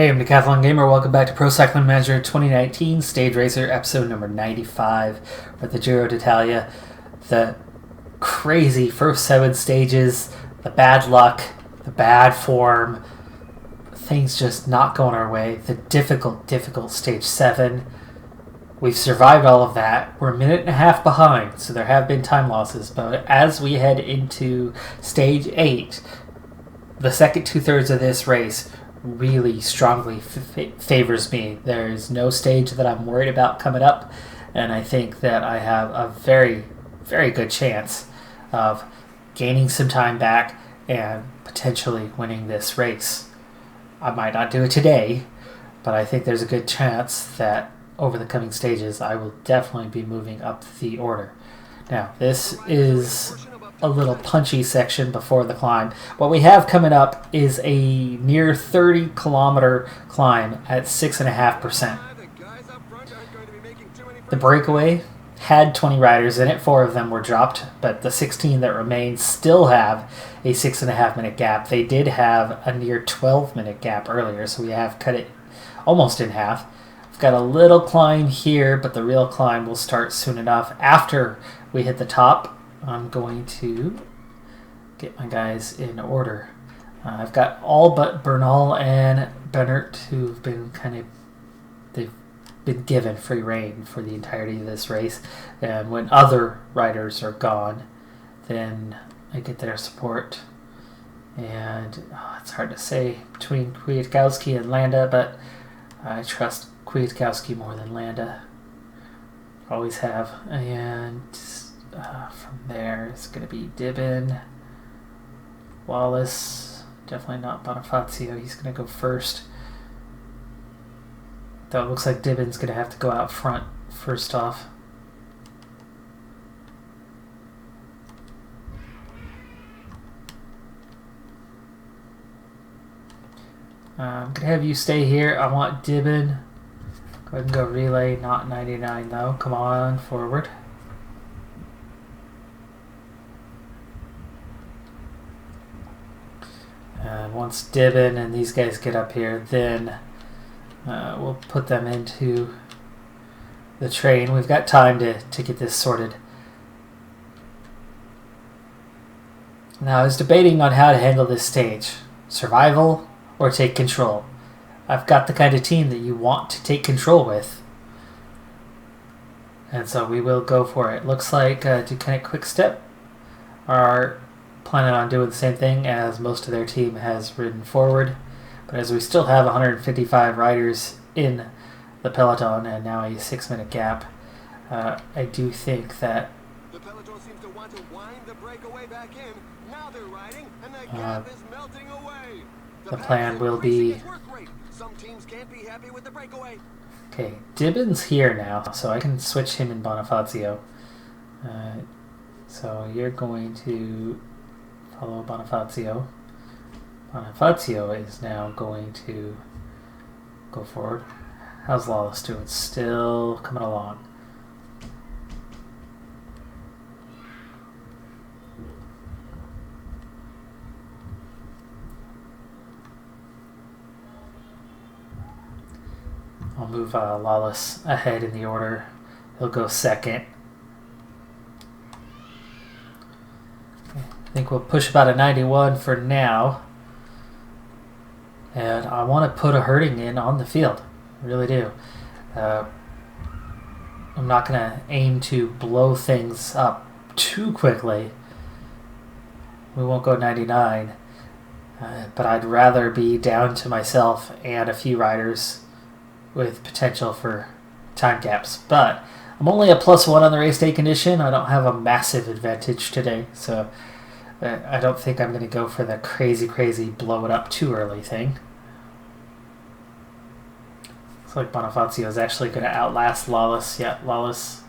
Hey, I'm Decathlon Gamer. Welcome back to Pro Cycling Manager 2019 Stage Racer episode number 95 with the Giro d'Italia. The crazy first 7 stages, the bad luck, the bad form, things just not going our way, the difficult stage 7. We've survived all of that. We're a minute and a half behind, so there have been time losses, but as we head into stage 8, the second 2/3 of this race really strongly favors me. There's no stage that I'm worried about coming up, and I think that I have a very, very good chance of gaining some time back and potentially winning this race. I might not do it today, but I think there's a good chance that over the coming stages I will definitely be moving up the order. Now, this is a little punchy section before the climb. What we have coming up is a near 30-kilometer climb at 6.5%. The breakaway had 20 riders in it. 4 of them were dropped, but the 16 that remain still have a 6.5-minute gap. They did have a near 12-minute gap earlier, so we have cut it almost in half. We've got a little climb here, but the real climb will start soon enough. After we hit the top, I'm going to get my guys in order. I've got all but Bernal and Bennert, who've been they've been given free rein for the entirety of this race. And when other riders are gone, then I get their support. And it's hard to say between Kwiatkowski and Landa, but I trust Kwiatkowski more than Landa. Always have. And from there, it's going to be Dibben, Wallace, definitely not Bonifacio. He's going to go first. Though it looks like Dibben's going to have to go out front first off. I'm going to have you stay here. I want Dibben. Go ahead and go relay, not 99 though. Come on, forward. And once Dibben and these guys get up here, then we'll put them into the train. We've got time to get this sorted. Now, I was debating on how to handle this stage. Survival or take control. I've got the kind of team that you want to take control with. And so we will go for it. Looks like Decathlon Quickstep are planning on doing the same thing, as most of their team has ridden forward. But as we still have 155 riders in the peloton and now a 6-minute gap, I do think that the peloton seems to want to wind the breakaway back in. Now they're riding and the gap is melting away. The plan will be... Some teams can't be happy with the breakaway. Okay, Dibben's here now, so I can switch him in Bonifacio. So you're going to follow Bonifacio. Bonifacio is now going to go forward. How's Lawless doing? Still coming along. I'll move Lawless ahead in the order. He'll go second. I think we'll push about a 91 for now. And I want to put a herding in on the field. I really do. I'm not going to aim to blow things up too quickly. We won't go 99. But I'd rather be down to myself and a few riders with potential for time gaps. But I'm only a +1 on the race day condition. I don't have a massive advantage today, so I don't think I'm going to go for the crazy blow it up too early thing. Looks like Bonifacio is actually going to outlast Lawless. Yeah, Lawless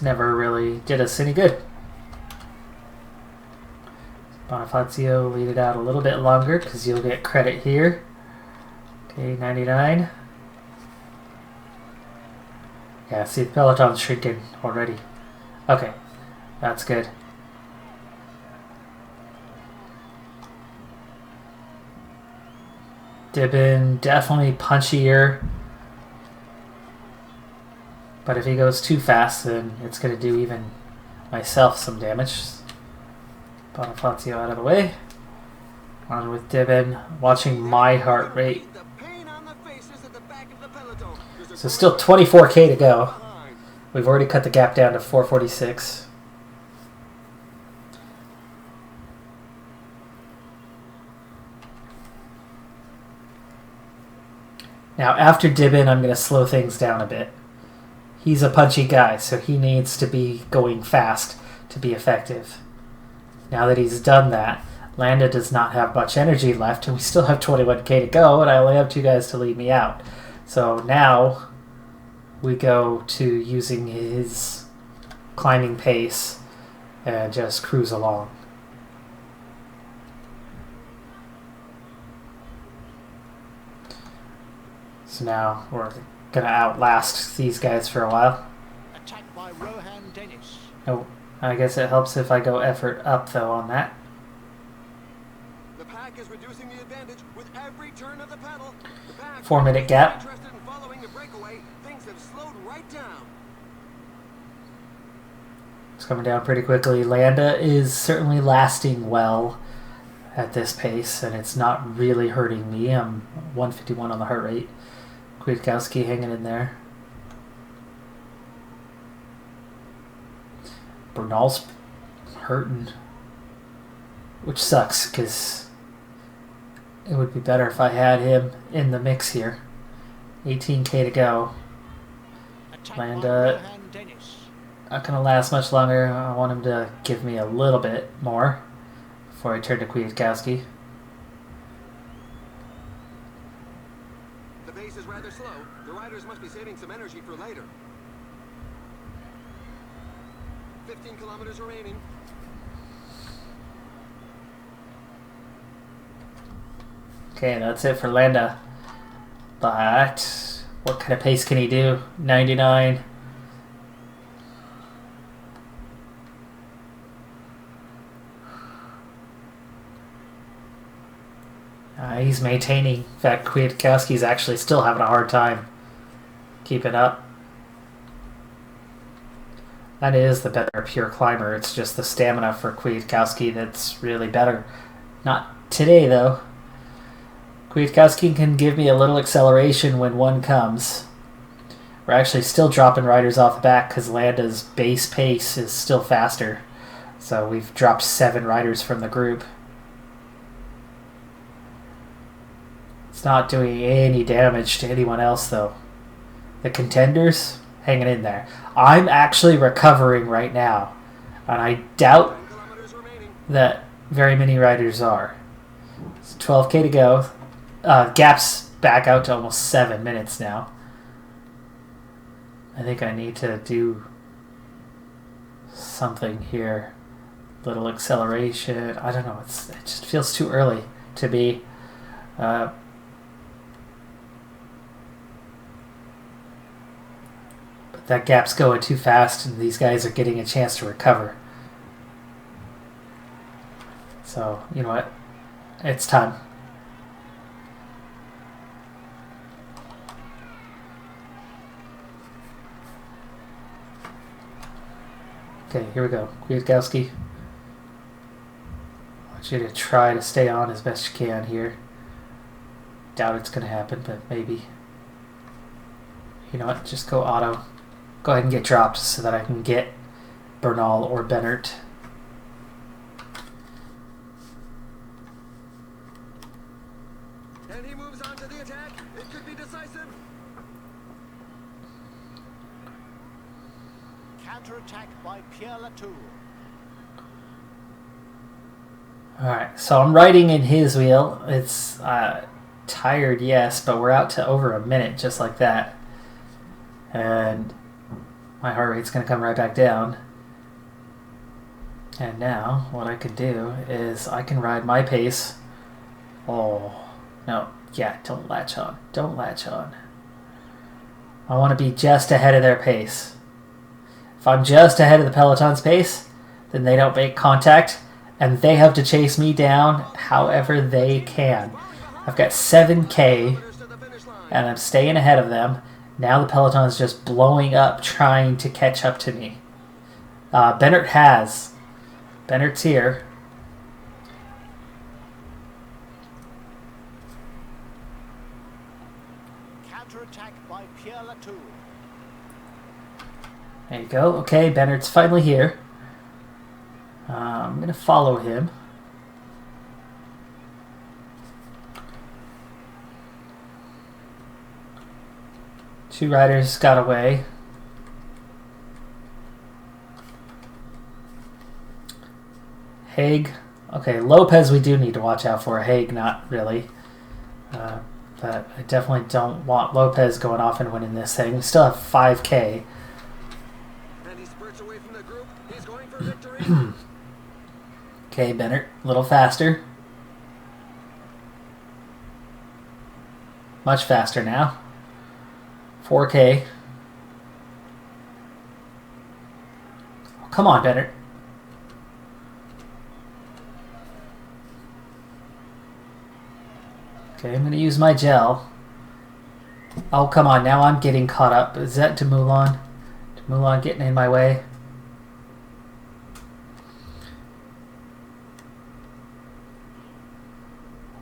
never really did us any good. Bonifacio, lead it out a little bit longer because you'll get credit here. Okay, 99. Yeah, see the peloton's shrinking already. Okay, that's good. Dibben definitely punchier. But if he goes too fast, then it's going to do even myself some damage. Bonifacio out of the way. On with Dibben, watching my heart rate. So still 24k to go. We've already cut the gap down to 446. Now after Dibben, I'm going to slow things down a bit. He's a punchy guy, so he needs to be going fast to be effective. Now that he's done that, Landa does not have much energy left, and we still have 21k to go, and I only have 2 guys to lead me out. So now we go to using his climbing pace and just cruise along. So now we're going to outlast these guys for a while. Attacked by Rohan Dennis. Oh, I guess it helps if I go effort up, though, on that. The pack is reducing the advantage with every turn of the pedal. The pack 4-minute gap. interested in following the breakaway. Things have slowed right down. It's coming down pretty quickly. Landa is certainly lasting well at this pace, and it's not really hurting me. I'm 151 on the heart rate. Kwiatkowski hanging in there. Bernal's hurting, which sucks because it would be better if I had him in the mix here. 18k to go. Landa not going to last much longer. I want him to give me a little bit more before I turn to Kwiatkowski. The pace is rather slow. The riders must be saving some energy for later. 15 kilometers remaining. Okay, that's it for Landa. But what kind of pace can he do? 99. He's maintaining. In fact, Kwiatkowski's actually still having a hard time keeping up. That is the better pure climber. It's just the stamina for Kwiatkowski that's really better. Not today, though. Kwiatkowski can give me a little acceleration when one comes. We're actually still dropping riders off the back because Landa's base pace is still faster. So we've dropped 7 riders from the group. It's not doing any damage to anyone else, though. The contenders, hanging in there. I'm actually recovering right now, and I doubt that very many riders are. It's 12k to go. Gap's back out to almost 7 minutes now. I think I need to do something here. Little acceleration. I don't know. It just feels too early to be. But that gap's going too fast, and these guys are getting a chance to recover. So, you know what? It's time. Okay, here we go. Kwiatkowski. I want you to try to stay on as best you can here. Doubt it's going to happen, but maybe. You know what? Just go auto. Go ahead and get dropped so that I can get Bernal or Bennert. And he moves on to the attack. It could be decisive. Counterattack by Pierre Latour. Alright, so I'm riding in his wheel. It's tired, yes, but we're out to over a minute just like that. And my heart rate's going to come right back down. And now what I can do is I can ride my pace. Oh, no. Yeah, don't latch on. Don't latch on. I want to be just ahead of their pace. If I'm just ahead of the peloton's pace, then they don't make contact, and they have to chase me down however they can. I've got 7K, Kilometers to the finish line. and I'm staying ahead of them. Now the peloton's just blowing up, trying to catch up to me. Bennett's here. Counterattack by Pierre Latour. There you go. Okay, Bennett's finally here. I'm going to follow him. Two riders got away. Haig. Okay, Lopez we do need to watch out for. Haig, not really. But I definitely don't want Lopez going off and winning this thing. We still have 5K. And he spurts away from the group. He's going for victory. Okay, Bennett, a little faster. Much faster now. 4K. Oh, come on, Bennett. Okay, I'm going to use my gel. Oh, come on. Now I'm getting caught up. Is that Dumoulin? Dumoulin getting in my way?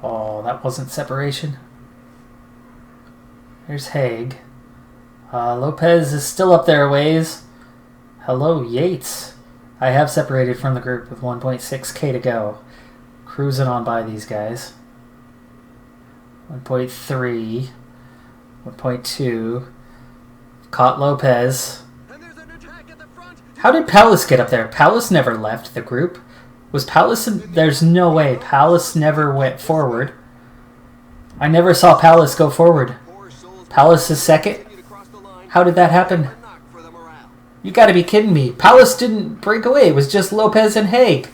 Oh, that wasn't separation. There's Haig. Lopez is still up there a ways. Hello, Yates. I have separated from the group with 1.6K to go. Cruising on by these guys. 1.3. 1.2. Caught Lopez. And there's an attack at the front. How did Palace get up there? Palace never left the group. Was Palace... There's no way. Palace never went forward. I never saw Palace go forward. Poor souls Palace is second? continue to cross the line. How did that happen? A knock for the morale. You gotta be kidding me. Palace didn't break away. It was just Lopez and Haig.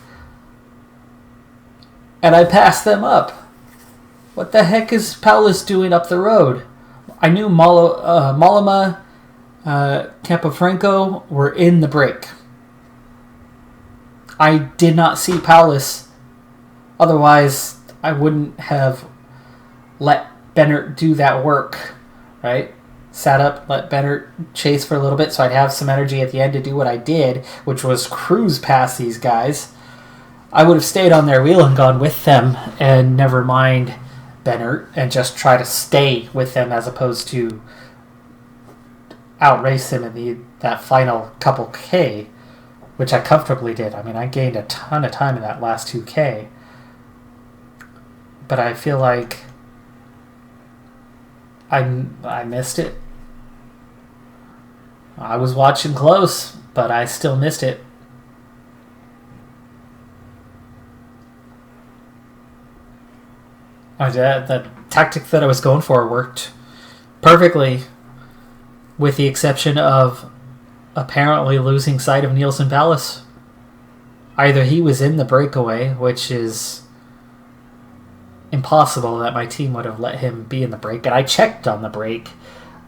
And I passed them up. What the heck is Palace doing up the road? I knew Mollema, Campofranco were in the break. I did not see Palace. Otherwise, I wouldn't have let Bennett do that work, right? Sat up, let Bennett chase for a little bit so I'd have some energy at the end to do what I did, which was cruise past these guys. I would have stayed on their wheel and gone with them and never mind Bennett and just try to stay with them as opposed to outrace him in that final couple K, which I comfortably did. I mean, I gained a ton of time in that last 2K. But I feel like I missed it. I was watching close, but I still missed it. The tactic that I was going for worked perfectly, with the exception of apparently losing sight of Nielsen Palace. Either he was in the breakaway, which is impossible that my team would have let him be in the break, and I checked on the break.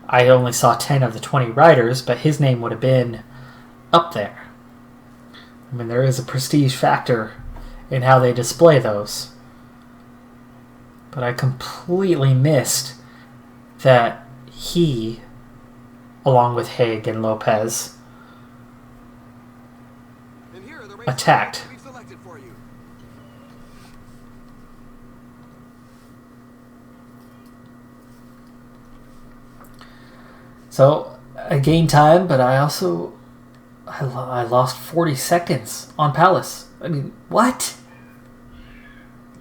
I only saw 10 of the 20 riders, but his name would have been up there. I mean, there is a prestige factor in how they display those. But I completely missed that he, along with Haig and Lopez, And here are the race attacked. we've selected for you. So I gained time, but I also I lost 40 seconds on Palace. I mean, what?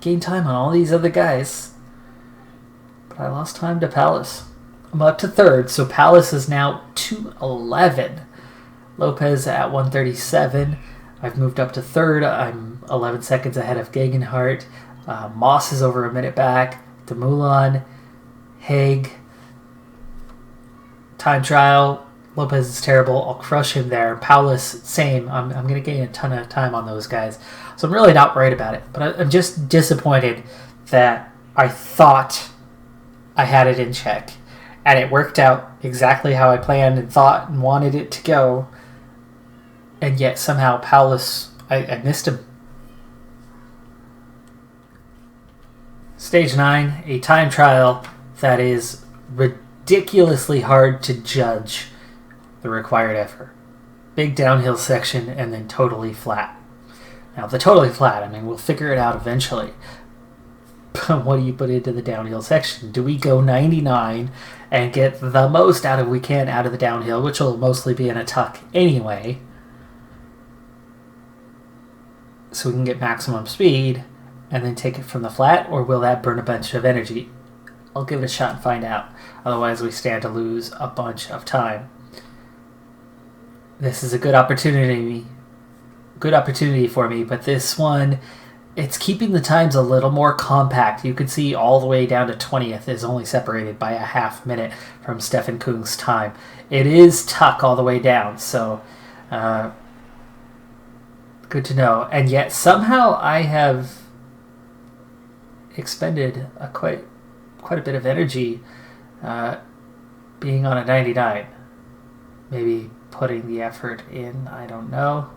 Gained time on all these other guys, but I lost time to Palace. I'm up to third, so Palace is now 2:11. Lopez at 1:37. I've moved up to third. I'm 11 seconds ahead of Gegenhardt. Moss is over a minute back. Dumoulin, Haig. Time trial. Lopez is terrible. I'll crush him there. Paulus, same. I'm going to gain a ton of time on those guys. So I'm really not worried about it. But I'm just disappointed that I thought I had it in check. And it worked out exactly how I planned and thought and wanted it to go. And yet somehow Paulus, I missed him. Stage 9, a time trial that is ridiculously hard to judge the required effort. Big downhill section and then totally flat. Now, the totally flat, I mean, we'll figure it out eventually. But what do you put into the downhill section? Do we go 99 and get the most we can out of the downhill, which will mostly be in a tuck anyway, so we can get maximum speed, and then take it from the flat, or will that burn a bunch of energy? I'll give it a shot and find out. Otherwise, we stand to lose a bunch of time. This is a good opportunity for me, but this one, it's keeping the times a little more compact. You can see all the way down to 20th is only separated by a half minute from Stefan Kung's time. It is tuck all the way down, so good to know. And yet somehow I have expended quite a bit of energy being on a 99. Maybe putting the effort in, I don't know.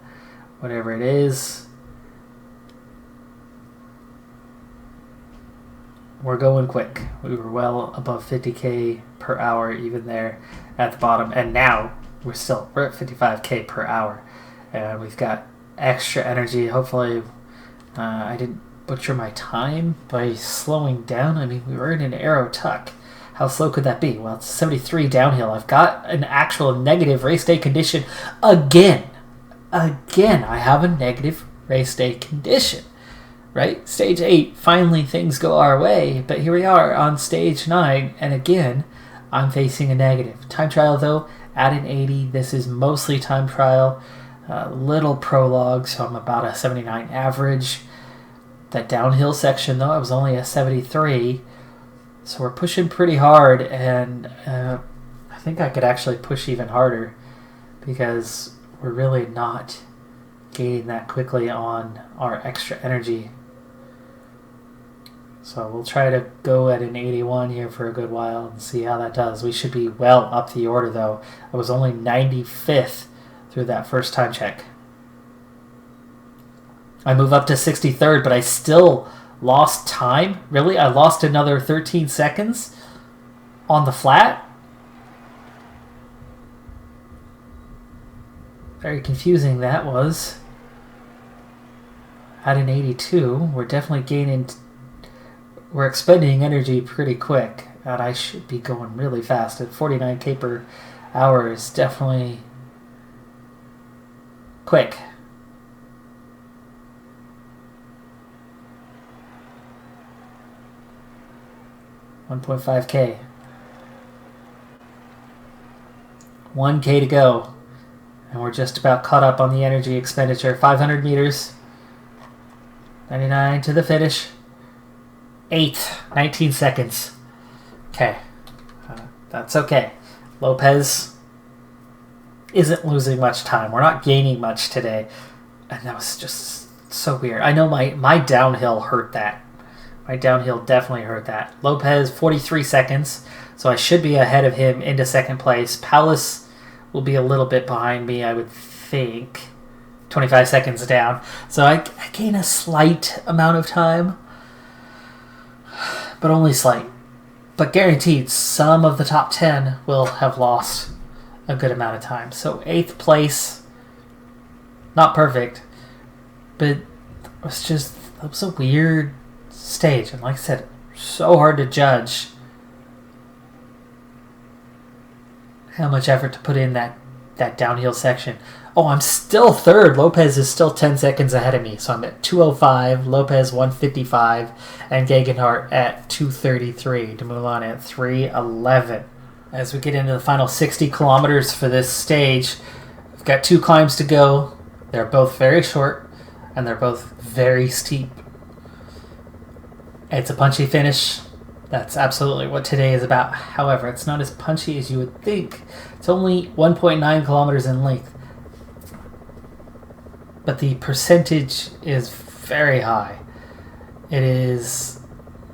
Whatever it is. We're going quick. We were well above 50k per hour even there at the bottom. And now we're at 55k per hour. And we've got extra energy. Hopefully I didn't butcher my time by slowing down. I mean, we were in an aero tuck. How slow could that be? Well, it's 73 downhill. I've got an actual negative race day condition again. I have a negative race day condition, right? Stage 8, finally things go our way, but here we are on stage 9, and again, I'm facing a negative. Time trial, though, at an 80. This is mostly time trial, little prologue, so I'm about a 79 average. That downhill section, though, I was only a 73, so we're pushing pretty hard, and I think I could actually push even harder because we're really not gaining that quickly on our extra energy. So we'll try to go at an 81 here for a good while and see how that does. We should be well up the order, though. I was only 95th through that first time check. I move up to 63rd, but I still lost time. Really? I lost another 13 seconds on the flat? Very confusing that was. At an 82, we're definitely gaining... We're expending energy pretty quick, and I should be going really fast. At 49k per hour is definitely quick. $1.5k. 1k to go. And we're just about caught up on the energy expenditure. 500 meters. 99 to the finish. 8th. 19 seconds. Okay. That's okay. Lopez isn't losing much time. We're not gaining much today. And that was just so weird. I know my downhill hurt that. My downhill definitely hurt that. Lopez, 43 seconds. So I should be ahead of him into second place. Palace will be a little bit behind me, I would think. 25 seconds down. So I gain a slight amount of time. But only slight. But guaranteed, some of the top 10 will have lost a good amount of time. So 8th place. Not perfect. But it was a weird stage, and like I said, so hard to judge how much effort to put in that downhill section. Oh, I'm still third. Lopez is still 10 seconds ahead of me, so I'm at 2:05, Lopez 1:55, and Gegenhardt at 2:33, Dumoulin at 3:11. As we get into the final 60 kilometers for this stage, we've got 2 climbs to go. They're both very short, and they're both very steep. It's a punchy finish. That's absolutely what today is about. However, it's not as punchy as you would think. It's only 1.9 kilometers in length. But the percentage is very high. It is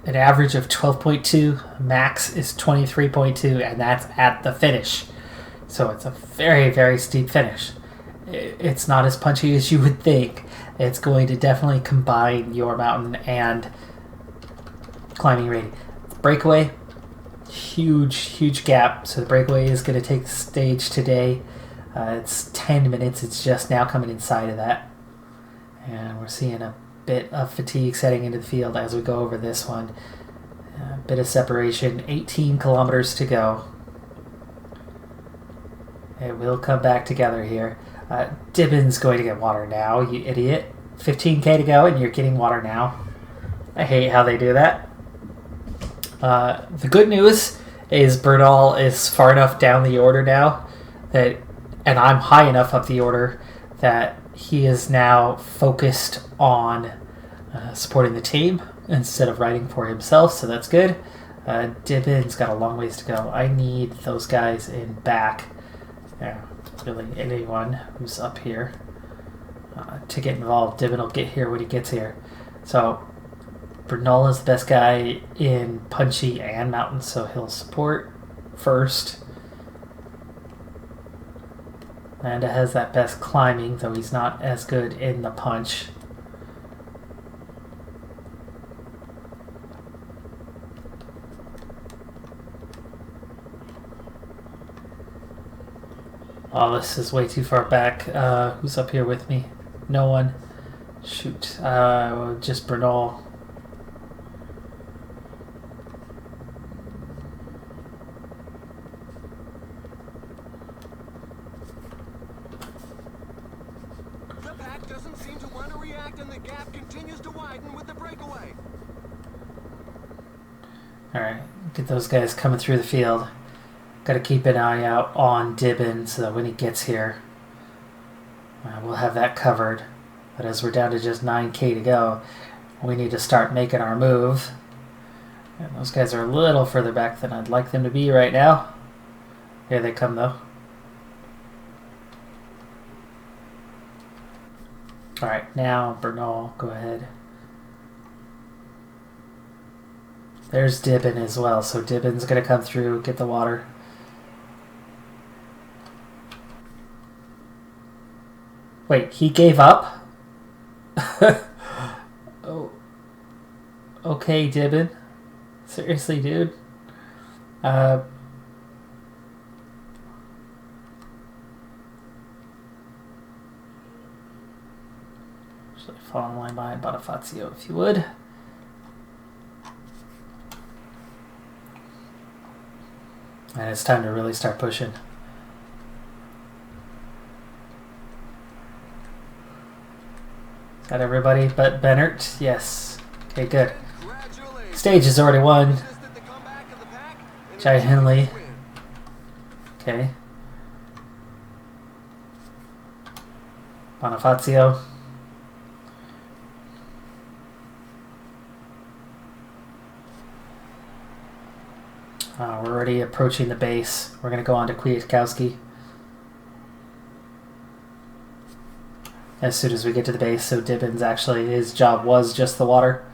an average of 12.2. Max is 23.2, and that's at the finish. So it's a very, very steep finish. It's not as punchy as you would think. It's going to definitely combine your mountain and climbing rating. Breakaway, huge gap. So the breakaway is going to take the stage today. It's 10 minutes. It's just now coming inside of that. And we're seeing a bit of fatigue setting into the field as we go over this one. A bit of separation. 18 kilometers to go. It will come back together here. Dibbin's going to get water now, you idiot. 15k to go and you're getting water now. I hate how they do that. The good news is Bernal is far enough down the order now that, and I'm high enough up the order that he is now focused on supporting the team instead of riding for himself, so that's good. Dibbin's got a long ways to go. I need those guys in back. Yeah, really anyone who's up here to get involved. Dibbin will get here when he gets here. So Bernal is the best guy in punchy and mountain, so he'll support first. Landa has that best climbing, though he's not as good in the punch. Oh, this is way too far back. Who's up here with me? No one. Shoot. Just Bernal. The pack doesn't seem to want to react, and the gap continues to widen with the breakaway. Alright, get those guys coming through the field. Got to keep an eye out on Dibbin so that when he gets here, we'll have that covered. But as we're down to just 9k to go, we need to start making our move. And those guys are a little further back than I'd like them to be right now. Here they come, though. Alright, now Bernal, go ahead. There's Dibbin as well, so Dibbin's going to come through, get the water. Wait, he gave up? Oh. Okay, Dibbin. Seriously, dude. Actually, fall in line behind Bonifazio, if you would. And it's time to really start pushing. Got everybody but Bennert? Yes. Okay, good. Stage is already won. Jai Henley. Okay. Bonifazio. We're already approaching the base. We're going to go on to Kwiatkowski as soon as we get to the base. So Dibbin's actually, his job was just the water.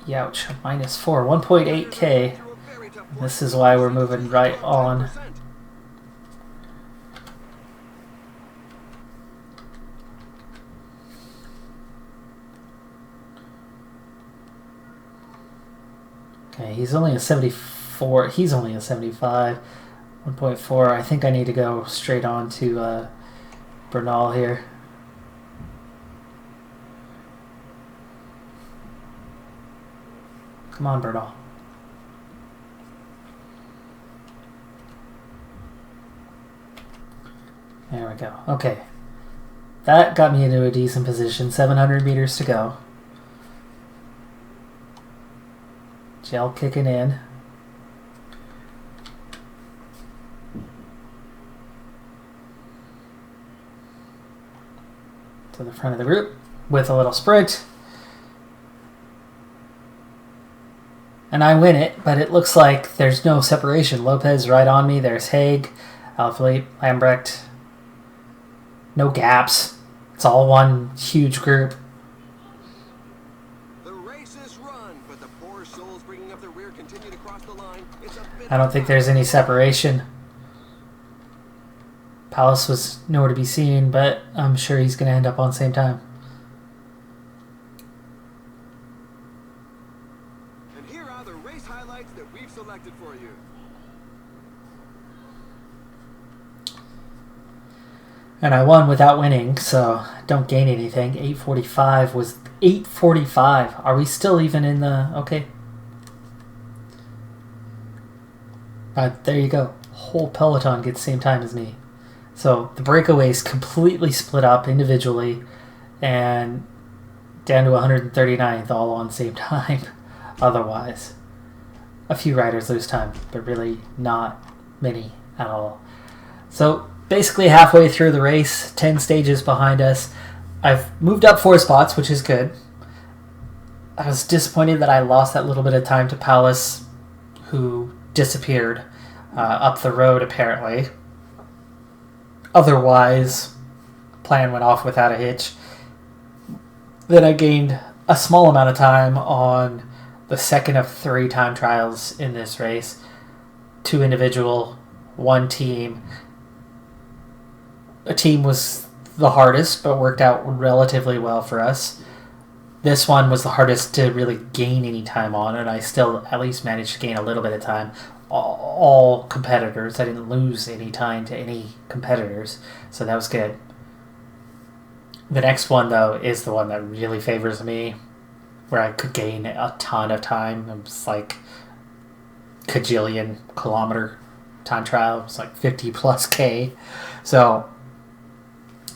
Youch, -4, 1.8k. This is why we're moving right on. Okay, he's only a 74. He's only a 75. 1.4. I think I need to go straight on to Bernal here. Come on, Bernal. There we go. Okay. That got me into a decent position. 700 meters to go. Gel kicking in. To the front of the group with a little sprint. And I win it, but it looks like there's no separation. Lopez right on me. There's Haig, Alaphilippe, Lambrecht. No gaps. It's all one huge group. I don't think there's any separation. Palace was nowhere to be seen, but I'm sure he's going to end up on the same time. here are the race highlights that we've selected for you. And I won without winning, so don't gain anything. 8:45 was 8:45. Are we still even in the... Okay. There you go. Whole peloton gets the same time as me. So the breakaways completely split up individually and down to 139th all on the same time. Otherwise, a few riders lose time, but really not many at all. So basically halfway through the race, 10 stages behind us. I've moved up 4 spots, which is good. I was disappointed that I lost that little bit of time to Palace, who disappeared up the road apparently. Otherwise, plan went off without a hitch. Then I gained a small amount of time on the second of 3 time trials in this race. 2 individual, 1 team. A team was the hardest, but worked out relatively well for us. This one was the hardest to really gain any time on, and I still at least managed to gain a little bit of time. All competitors. I didn't lose any time to any competitors, so that was good. The next one, though, is the one that really favors me, where I could gain a ton of time. It was like kajillion kilometer time trial. It was like 50 plus K. So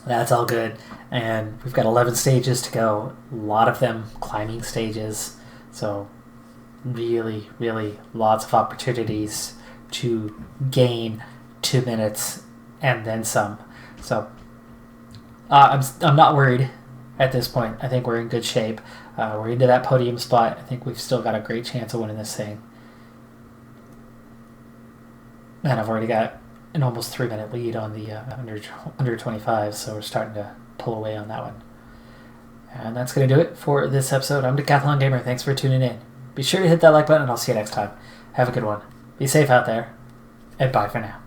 that's all good. And we've got 11 stages to go. A lot of them climbing stages. So really, really lots of opportunities to gain 2 minutes and then some. So I'm not worried at this point. I think we're in good shape. We're into that podium spot. I think we've still got a great chance of winning this thing. And I've already got an almost 3-minute lead on the under 25, so we're starting to pull away on that one. And that's going to do it for this episode. I'm Decathlon Gamer. Thanks for tuning in. Be sure to hit that like button, and I'll see you next time. Have a good one. Be safe out there, and bye for now.